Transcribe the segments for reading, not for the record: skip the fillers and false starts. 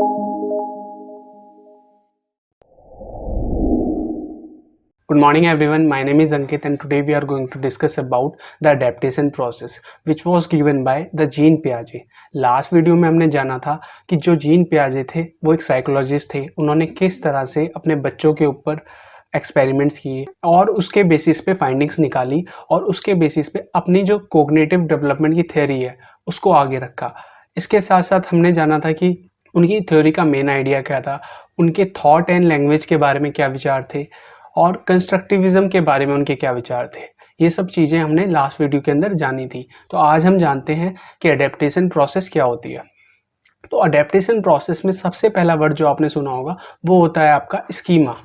Good morning everyone, my name is Ankit and today we are going to discuss about the adaptation process which was given by the Jean पियाजे। Last video में हमने जाना था कि जो gene पियाजे थे वो एक साइकोलॉजिस्ट थे, उन्होंने किस तरह से अपने बच्चों के ऊपर एक्सपेरिमेंट्स किए और उसके बेसिस पे फाइंडिंग्स निकाली और उसके बेसिस पे अपनी जो कोग्निटिव डेवलपमेंट की थ्योरी है उसको आगे रखा। इसके साथ साथ हमने जाना था कि उनकी थ्योरी का मेन आइडिया क्या था, उनके थॉट एंड लैंग्वेज के बारे में क्या विचार थे और कंस्ट्रक्टिविज्म के बारे में उनके क्या विचार थे। ये सब चीज़ें हमने लास्ट वीडियो के अंदर जानी थी। तो आज हम जानते हैं कि अडेप्टेशन प्रोसेस क्या होती है। तो अडेप्टेशन प्रोसेस में सबसे पहला वर्ड जो आपने सुना होगा वो होता है आपका स्कीमा।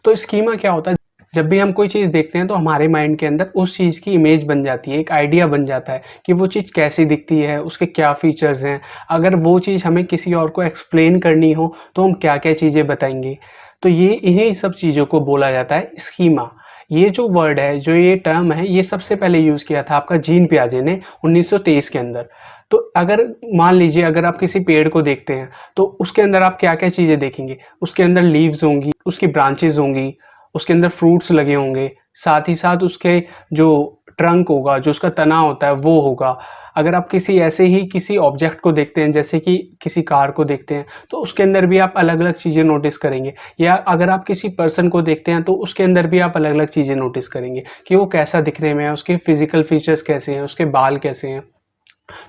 तो स्कीमा क्या होता है? जब भी हम कोई चीज़ देखते हैं तो हमारे माइंड के अंदर उस चीज़ की इमेज बन जाती है, एक आइडिया बन जाता है कि वो चीज़ कैसी दिखती है, उसके क्या फीचर्स हैं। अगर वो चीज़ हमें किसी और को एक्सप्लेन करनी हो तो हम क्या क्या चीज़ें बताएंगे। तो ये इन्हीं सब चीज़ों को बोला जाता है स्कीमा। ये जो वर्ड है, जो ये टर्म है, ये सबसे पहले यूज़ किया था आपका जीन पियाजे ने 1923 के अंदर। तो अगर मान लीजिए अगर आप किसी पेड़ को देखते हैं तो उसके अंदर आप क्या क्या चीज़ें देखेंगे, उसके अंदर लीव्स होंगी, उसकी ब्रांचेज होंगी, उसके अंदर फ्रूट्स लगे होंगे, साथ ही साथ उसके जो ट्रंक होगा, जो उसका तना होता है वो होगा। अगर आप किसी ऐसे ही किसी ऑब्जेक्ट को देखते हैं जैसे कि किसी कार को देखते हैं तो उसके अंदर भी आप अलग अलग चीज़ें नोटिस करेंगे, या अगर आप किसी पर्सन को देखते हैं तो उसके अंदर भी आप अलग अलग चीज़ें नोटिस करेंगे कि वो कैसा दिखने में है, उसके फिजिकल फीचर्स कैसे हैं, उसके बाल कैसे हैं।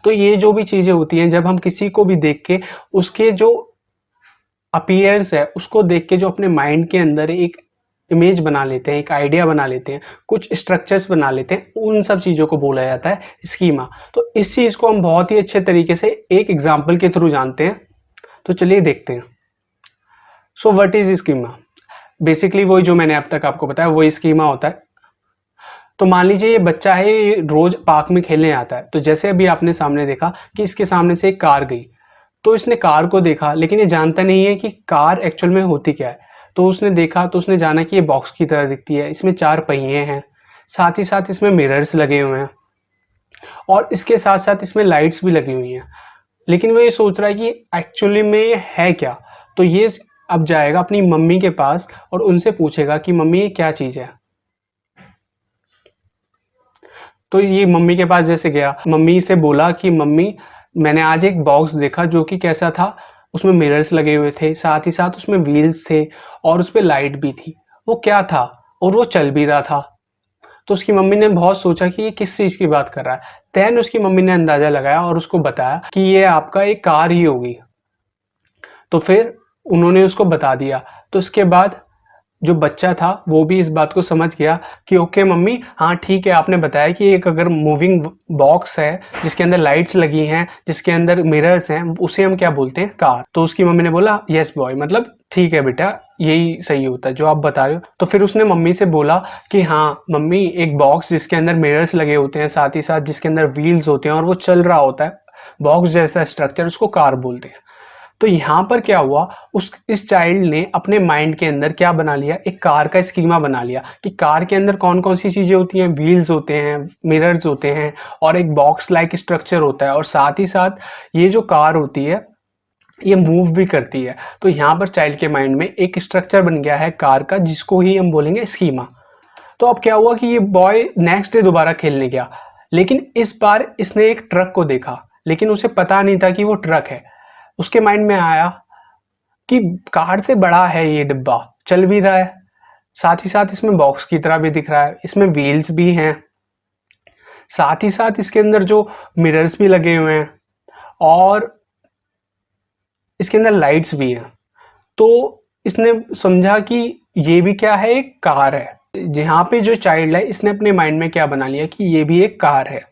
तो ये जो भी चीज़ें होती हैं, जब हम किसी को भी देख के उसके जो अपीयरेंस है उसको देख के जो अपने माइंड के अंदर एक इमेज बना लेते हैं, एक आइडिया बना लेते हैं, कुछ स्ट्रक्चर्स बना लेते हैं, उन सब चीज़ों को बोला जाता है स्कीमा। तो इस चीज़ को हम बहुत ही अच्छे तरीके से एक एग्जाम्पल के थ्रू जानते हैं। तो चलिए देखते हैं। So what is schema? Basically वही जो मैंने अब तक आपको बताया वही स्कीमा होता है। तो मान लीजिए ये बच्चा है, ये रोज पार्क में खेलने आता है। तो जैसे अभी आपने सामने देखा कि इसके सामने से एक कार गई, तो इसने कार को देखा लेकिन ये जानता नहीं है कि कार एक्चुअल में होती क्या है। तो उसने देखा तो उसने जाना कि ये बॉक्स की तरह दिखती है, इसमें 4 पहिए हैं, साथ ही साथ इसमें मिरर्स लगे हुए हैं और इसके साथ साथ इसमें लाइट्स भी लगी हुई हैं। लेकिन वो ये सोच रहा है कि एक्चुअली में ये है क्या। तो ये अब जाएगा अपनी मम्मी के पास और उनसे पूछेगा कि मम्मी ये क्या चीज़ है। तो ये मम्मी के पास जैसे गया, मम्मी से बोला कि मम्मी मैंने आज एक बॉक्स देखा जो कि कैसा था, उसमें मिरर्स लगे हुए थे, साथ ही साथ उसमें व्हील्स थे और उस पे लाइट भी थी। वो क्या था और वो चल भी रहा था। तो उसकी मम्मी ने बहुत सोचा कि ये किस चीज़ की बात कर रहा है। देन उसकी मम्मी ने अंदाज़ा लगाया और उसको बताया कि ये आपका एक कार ही होगी। तो फिर उन्होंने उसको बता दिया। तो इसके बाद जो बच्चा था वो भी इस बात को समझ गया कि ओके मम्मी, हाँ ठीक है, आपने बताया कि एक अगर मूविंग बॉक्स है जिसके अंदर लाइट्स लगी हैं, जिसके अंदर मिरर्स हैं, उसे हम क्या बोलते हैं, कार। तो उसकी मम्मी ने बोला यस बॉय, मतलब ठीक है बेटा, यही सही होता है जो आप बता रहे हो। तो फिर उसने मम्मी से बोला कि हाँ मम्मी, एक बॉक्स जिसके अंदर मिरर्स लगे होते हैं, साथ ही साथ जिसके अंदर व्हील्स होते हैं और वो चल रहा होता है, बॉक्स जैसा स्ट्रक्चर, उसको कार बोलते हैं। तो यहाँ पर क्या हुआ, इस चाइल्ड ने अपने माइंड के अंदर क्या बना लिया, एक कार का स्कीमा बना लिया कि कार के अंदर कौन कौन सी चीज़ें होती हैं, व्हील्स होते हैं, मिरर्स होते हैं और एक बॉक्स लाइक स्ट्रक्चर होता है, और साथ ही साथ ये जो कार होती है ये मूव भी करती है। तो यहाँ पर चाइल्ड के माइंड में एक स्ट्रक्चर बन गया है कार का, जिसको ही हम बोलेंगे स्कीमा। तो अब क्या हुआ कि ये बॉय नेक्स्ट डे दोबारा खेलने गया, लेकिन इस बार इसने एक ट्रक को देखा, लेकिन उसे पता नहीं था कि वो ट्रक है। उसके माइंड में आया कि कार से बड़ा है ये डिब्बा, चल भी रहा है, साथ ही साथ इसमें बॉक्स की तरह भी दिख रहा है, इसमें व्हील्स भी हैं, साथ ही साथ इसके अंदर जो मिरर्स भी लगे हुए हैं और इसके अंदर लाइट्स भी हैं। तो इसने समझा कि ये भी क्या है, एक कार है। यहाँ पे जो चाइल्ड है इसने अपने माइंड में क्या बना लिया कि ये भी एक कार है।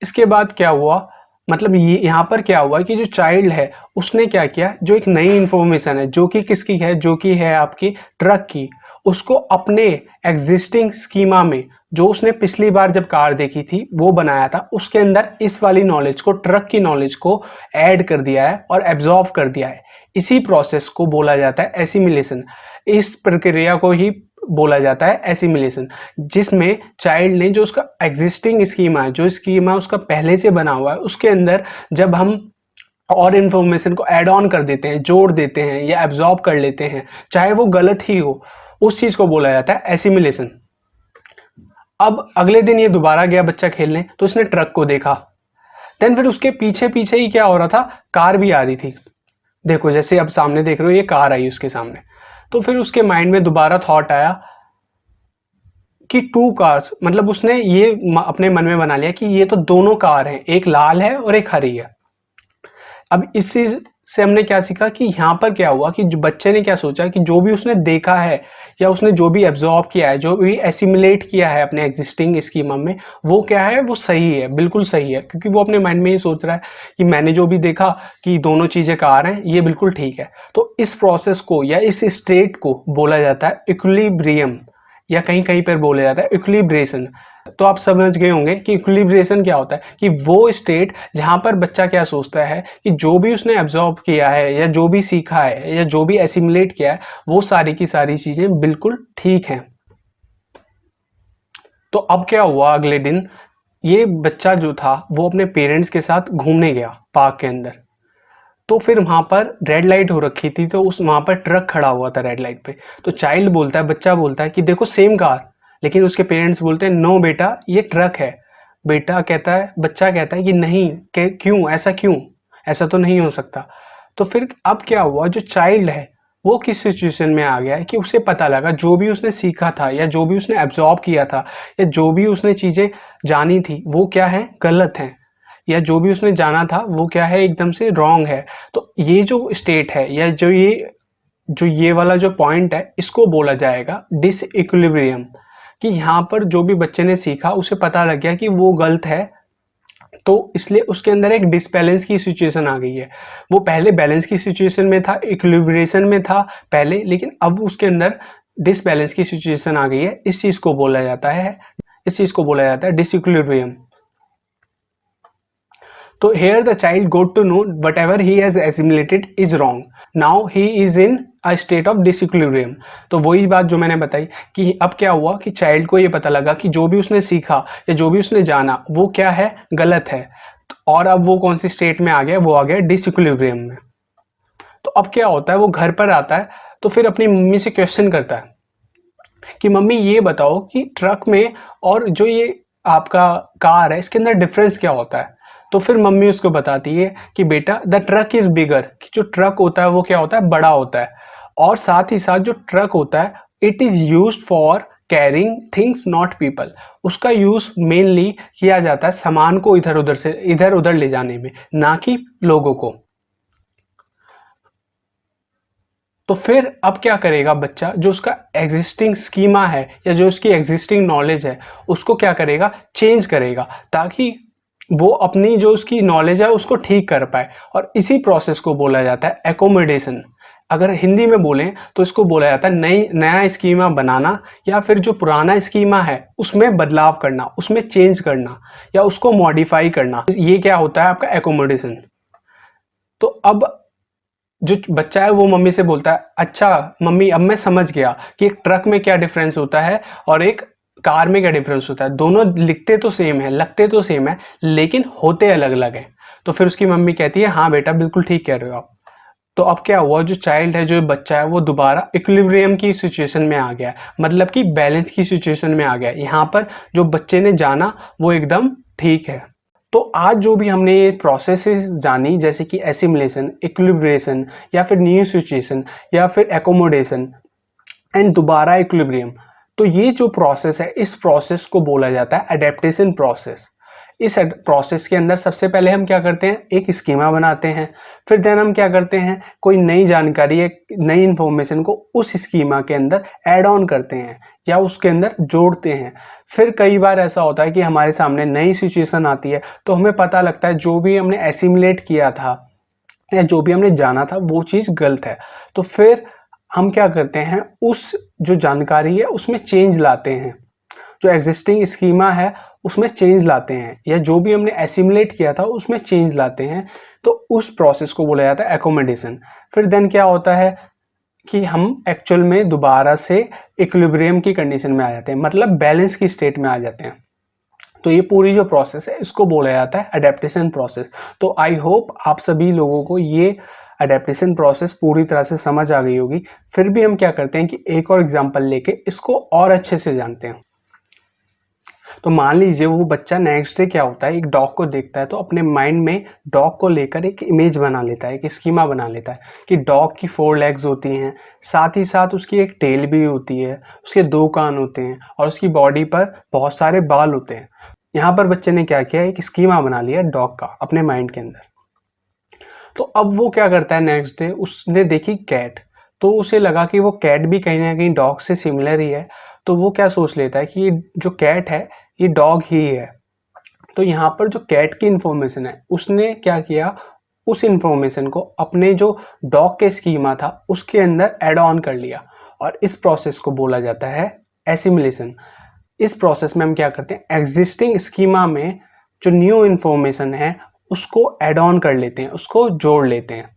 इसके बाद क्या हुआ, मतलब ये यहाँ पर क्या हुआ कि जो चाइल्ड है उसने क्या किया, जो एक नई इंफॉर्मेशन है जो कि किसकी है, जो कि है आपकी ट्रक की, उसको अपने एग्जिस्टिंग स्कीमा में, जो उसने पिछली बार जब कार देखी थी वो बनाया था, उसके अंदर इस वाली नॉलेज को, ट्रक की नॉलेज को ऐड कर दिया है और एब्जॉर्व कर दिया है। इसी प्रोसेस को बोला जाता है एसिमिलेशन। इस प्रक्रिया को ही बोला जाता है एसिमिलेशन, जिसमें चाइल्ड ने जो उसका एग्जिस्टिंग स्कीमा है, जो स्कीमा उसका पहले से बना हुआ है, उसके अंदर जब हम और इन्फॉर्मेशन को ऐड ऑन कर देते हैं, जोड़ देते हैं या एब्जॉर्ब कर लेते हैं, चाहे वो गलत ही हो, उस चीज को बोला जाता है एसिमिलेशन। अब अगले दिन ये दोबारा गया बच्चा खेलने, तो इसने ट्रक को देखा। देन फिर उसके पीछे पीछे ही क्या हो रहा था, कार भी आ रही थी। देखो जैसे अब सामने देख रहे हो, ये कार आई उसके सामने। तो फिर उसके माइंड में दोबारा थॉट आया कि टू कार्स, मतलब उसने ये अपने मन में बना लिया कि ये तो दोनों कार हैं, एक लाल है और एक हरी है। अब इस चीज से हमने क्या सीखा कि यहाँ पर क्या हुआ कि जो बच्चे ने क्या सोचा कि जो भी उसने देखा है या उसने जो भी एब्जॉर्ब किया है, जो भी एसिमुलेट किया है अपने एग्जिस्टिंग स्कीमा में, वो क्या है, वो सही है, बिल्कुल सही है, क्योंकि वो अपने माइंड में ये सोच रहा है कि मैंने जो भी देखा कि दोनों चीजें कार हैं, ये बिल्कुल ठीक है। तो इस प्रोसेस को या इस स्टेट को बोला जाता है इक्विलिब्रियम, या कहीं कहीं पर बोला जाता है इक्विलिब्रेशन। तो आप समझ गए होंगे कि इक्विलिब्रेशन क्या होता है, कि वो स्टेट जहां पर बच्चा क्या सोचता है कि जो भी उसने एब्जॉर्ब किया है या जो भी सीखा है या जो भी एसिमुलेट किया है, वो सारी की सारी चीजें बिल्कुल ठीक हैं। तो अब क्या हुआ, अगले दिन ये बच्चा जो था वो अपने पेरेंट्स के साथ घूमने गया पार्क के अंदर। तो फिर वहां पर रेड लाइट हो रखी थी, तो उस वहां पर ट्रक खड़ा हुआ था रेड लाइट पे। तो चाइल्ड बोलता है, बच्चा बोलता है कि देखो सेम कार, लेकिन उसके पेरेंट्स बोलते हैं नो बेटा ये ट्रक है। बेटा कहता है, बच्चा कहता है कि नहीं, क्यों ऐसा, क्यों ऐसा तो नहीं हो सकता। तो फिर अब क्या हुआ, जो चाइल्ड है वो किस सिचुएशन में आ गया है कि उसे पता लगा जो भी उसने सीखा था या जो भी उसने एब्जॉर्ब किया था या जो भी उसने चीजें जानी थी, वो क्या है, गलत है, या जो भी उसने जाना था वो क्या है, एकदम से रॉन्ग है। तो ये जो स्टेट है या जो ये वाला जो पॉइंट है, इसको बोला जाएगा डिसइक्विलिब्रियम। कि यहाँ पर जो भी बच्चे ने सीखा उसे पता लग गया कि वो गलत है, तो इसलिए उसके अंदर एक डिसबैलेंस की सिचुएशन आ गई है। वो पहले बैलेंस की सिचुएशन में था, इक्विलिब्रेशन में था पहले, लेकिन अब उसके अंदर डिसबैलेंस की सिचुएशन आ गई है। इस चीज को बोला जाता है डिसइक्विलिब्रियम। तो here the child got to know whatever he has assimilated is wrong. Now he is in a state of disequilibrium. तो वही बात जो मैंने बताई कि अब क्या हुआ कि चाइल्ड को ये पता लगा कि जो भी उसने सीखा या जो भी उसने जाना वो क्या है, गलत है। और अब वो कौन सी स्टेट में आ गया, वो आ गया डिसइक्विलिब्रियम में। तो अब क्या होता है, वो घर पर आता है तो फिर अपनी मम्मी से क्वेश्चन करता है कि मम्मी ये बताओ कि ट्रक में और जो ये आपका कार है, इसके अंदर डिफरेंस क्या होता है। तो फिर मम्मी उसको बताती है कि बेटा द ट्रक इज बिगर, कि जो ट्रक होता है वो क्या होता है, बड़ा होता है। और साथ ही साथ जो ट्रक होता है, it is used for carrying things not people. उसका यूज मेनली किया जाता है सामान को इधर उधर ले जाने में, ना कि लोगों को। तो फिर अब क्या करेगा बच्चा, जो उसका एग्जिस्टिंग स्कीमा है या जो उसकी एग्जिस्टिंग नॉलेज है, उसको क्या करेगा, चेंज करेगा, ताकि वो अपनी जो उसकी नॉलेज है उसको ठीक कर पाए। और इसी प्रोसेस को बोला जाता है एकोमोडेशन। अगर हिंदी में बोलें तो इसको बोला जाता है नया स्कीमा बनाना, या फिर जो पुराना स्कीमा है उसमें बदलाव करना, उसमें चेंज करना या उसको मॉडिफाई करना। ये क्या होता है आपका एकोमोडेशन। तो अब जो बच्चा है वो मम्मी से बोलता है, अच्छा मम्मी अब मैं समझ गया कि एक ट्रक में क्या डिफरेंस होता है और एक कार में क्या डिफरेंस होता है। दोनों लिखते तो सेम है, लगते तो सेम है, लेकिन होते अलग अलग हैं। तो फिर उसकी मम्मी कहती है, हाँ बेटा बिल्कुल ठीक कह रहे हो आप। तो अब क्या हुआ, जो चाइल्ड है, जो बच्चा है, वो दोबारा इक्विलिब्रियम की सिचुएशन में आ गया, मतलब कि बैलेंस की सिचुएशन में आ गया। यहाँ पर जो बच्चे ने जाना वो एकदम ठीक है। तो आज जो भी हमने ये प्रोसेसेस जानी, जैसे कि एसिमुलेशन, इक्विलिब्रेशन, या फिर न्यू सिचुएशन, या फिर एकोमोडेशन एंड दोबारा इक्विलिब्रियम, तो ये जो प्रोसेस है, इस प्रोसेस को बोला जाता है एडेप्टेशन प्रोसेस। इस प्रोसेस के अंदर सबसे पहले हम क्या करते हैं, एक स्कीमा बनाते हैं। फिर देन हम क्या करते हैं, कोई नई जानकारी, एक नई इंफॉर्मेशन को उस स्कीमा के अंदर ऐड ऑन करते हैं या उसके अंदर जोड़ते हैं। फिर कई बार ऐसा होता है कि हमारे सामने नई सिचुएशन आती है, तो हमें पता लगता है जो भी हमने एसिमुलेट किया था या जो भी हमने जाना था वो चीज़ गलत है। तो फिर हम क्या करते हैं, उस जो जानकारी है उसमें चेंज लाते हैं, जो एग्जिस्टिंग स्कीमा है उसमें चेंज लाते हैं, या जो भी हमने एसिमुलेट किया था उसमें चेंज लाते हैं। तो उस प्रोसेस को बोला जाता है एकोमोडेशन। फिर देन क्या होता है कि हम एक्चुअल में दोबारा से इक्विलिब्रियम की कंडीशन में आ जाते हैं, मतलब बैलेंस की स्टेट में आ जाते हैं। तो ये पूरी जो प्रोसेस है इसको बोला जाता है अडेप्टेशन प्रोसेस। तो आई होप आप सभी लोगों को ये अडेप्टेशन प्रोसेस पूरी तरह से समझ आ गई होगी। फिर भी हम क्या करते हैं कि एक और एग्जांपल लेके इसको और अच्छे से जानते हैं। तो मान लीजिए वो बच्चा नेक्स्ट डे क्या होता है, एक डॉग को देखता है तो अपने माइंड में डॉग को लेकर एक इमेज बना लेता है, एक स्कीमा बना लेता है कि डॉग की 4 लेग्स होती हैं, साथ ही साथ उसकी एक टेल भी होती है, उसके 2 कान होते हैं और उसकी बॉडी पर बहुत सारे बाल होते हैं। यहाँ पर बच्चे ने क्या किया, एक स्कीमा बना लिया डॉग का अपने माइंड के अंदर। तो अब वो क्या करता है, नेक्स्ट डे उसने देखी कैट, तो उसे लगा कि वो कैट भी कहीं ना कहीं डॉग से सिमिलर ही है। तो वो क्या सोच लेता है कि ये जो कैट है ये डॉग ही है। तो यहाँ पर जो कैट की इंफॉर्मेशन है उसने क्या किया, उस इंफॉर्मेशन को अपने जो डॉग के स्कीमा था उसके अंदर ऐड ऑन कर लिया, और इस प्रोसेस को बोला जाता है एसिमिलेशन। इस प्रोसेस में हम क्या करते हैं, एग्जिस्टिंग स्कीमा में जो न्यू इंफॉर्मेशन है उसको ऐड ऑन कर लेते हैं, उसको जोड़ लेते हैं।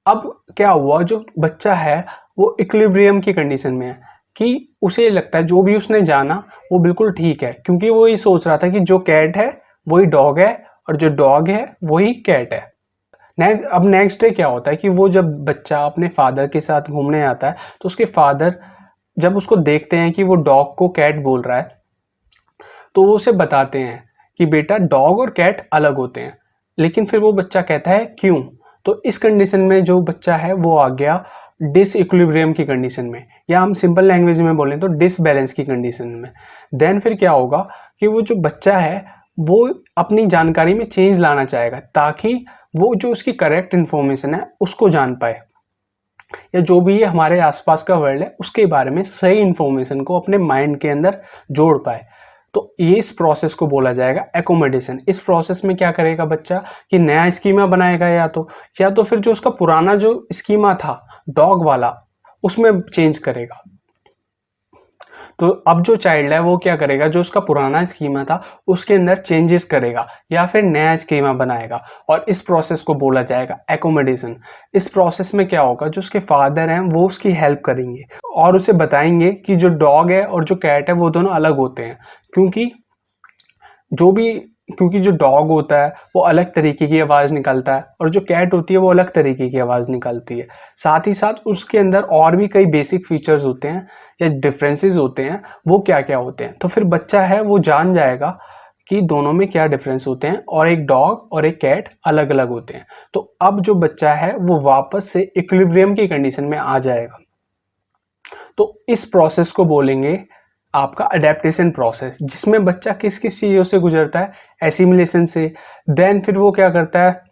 अब क्या हुआ, जो बच्चा है वो इक्विलिब्रियम की कंडीशन में है कि उसे लगता है जो भी उसने जाना वो बिल्कुल ठीक है, क्योंकि वो ये सोच रहा था कि जो कैट है वही डॉग है और जो डॉग है वही कैट है। अब नेक्स्ट डे क्या होता है कि वो जब बच्चा अपने फादर के साथ घूमने आता है तो उसके फादर जब उसको देखते हैं कि वो डॉग को कैट बोल रहा है तो वो उसे बताते हैं कि बेटा डॉग और कैट अलग होते हैं। लेकिन फिर वो बच्चा कहता है क्यों, तो इस कंडीशन में जो बच्चा है वो आ गया डिसइक्विलिब्रियम की कंडीशन में, या हम सिंपल लैंग्वेज में बोलें तो डिसबैलेंस की कंडीशन में। देन फिर क्या होगा कि वो जो बच्चा है वो अपनी जानकारी में चेंज लाना चाहेगा ताकि वो जो उसकी करेक्ट इन्फॉर्मेशन है उसको जान पाए, या जो भी हमारे आसपास का वर्ल्ड है उसके बारे में सही इन्फॉर्मेशन को अपने माइंड के अंदर जोड़ पाए। तो ये इस प्रोसेस को बोला जाएगा एकोमोडेशन। इस प्रोसेस में क्या करेगा बच्चा कि नया स्कीमा बनाएगा, या तो फिर जो उसका पुराना जो स्कीमा था डॉग वाला उसमें चेंज करेगा। तो अब जो चाइल्ड है वो क्या करेगा, जो उसका पुराना स्कीमा था उसके अंदर चेंजेस करेगा या फिर नया स्कीमा बनाएगा, और इस प्रोसेस को बोला जाएगा एकोमोडेशन। इस प्रोसेस में क्या होगा, जो उसके फादर हैं वो उसकी हेल्प करेंगे और उसे बताएंगे कि जो डॉग है और जो कैट है वो दोनों अलग होते हैं, क्योंकि जो डॉग होता है वो अलग तरीके की आवाज़ निकालता है और जो कैट होती है वो अलग तरीके की आवाज़ निकालती है। साथ ही साथ उसके अंदर और भी कई बेसिक फीचर्स होते हैं या डिफरेंसेस होते हैं, वो क्या क्या होते हैं। तो फिर बच्चा है वो जान जाएगा कि दोनों में क्या डिफरेंस होते हैं और एक डॉग और एक कैट अलग अलग होते हैं। तो अब जो बच्चा है वो वापस से इक्विलिब्रियम की कंडीशन में आ जाएगा। तो इस प्रोसेस को बोलेंगे आपका अडेप्टेशन प्रोसेस, जिसमें बच्चा किस किस चीज़ों से गुजरता है, एसिमिलेशन से। देन फिर वो क्या करता है,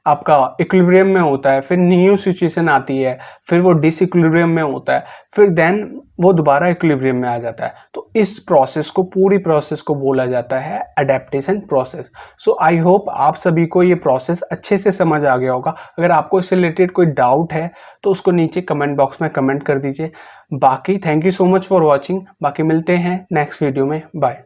आपका इक्विलिब्रियम में होता है, फिर न्यू सिचुएशन आती है, फिर वो डिसइक्विलिब्रियम में होता है, फिर देन वो दोबारा इक्विलिब्रियम में आ जाता है। तो इस प्रोसेस को, पूरी प्रोसेस को बोला जाता है adaptation process. So I hope आप सभी को ये प्रोसेस अच्छे से समझ आ गया होगा। अगर आपको इससे रिलेटेड कोई डाउट है तो उसको नीचे कमेंट बॉक्स में कमेंट कर दीजिए। बाकी thank you so much for watching. बाकी मिलते हैं नेक्स्ट वीडियो में। बाय।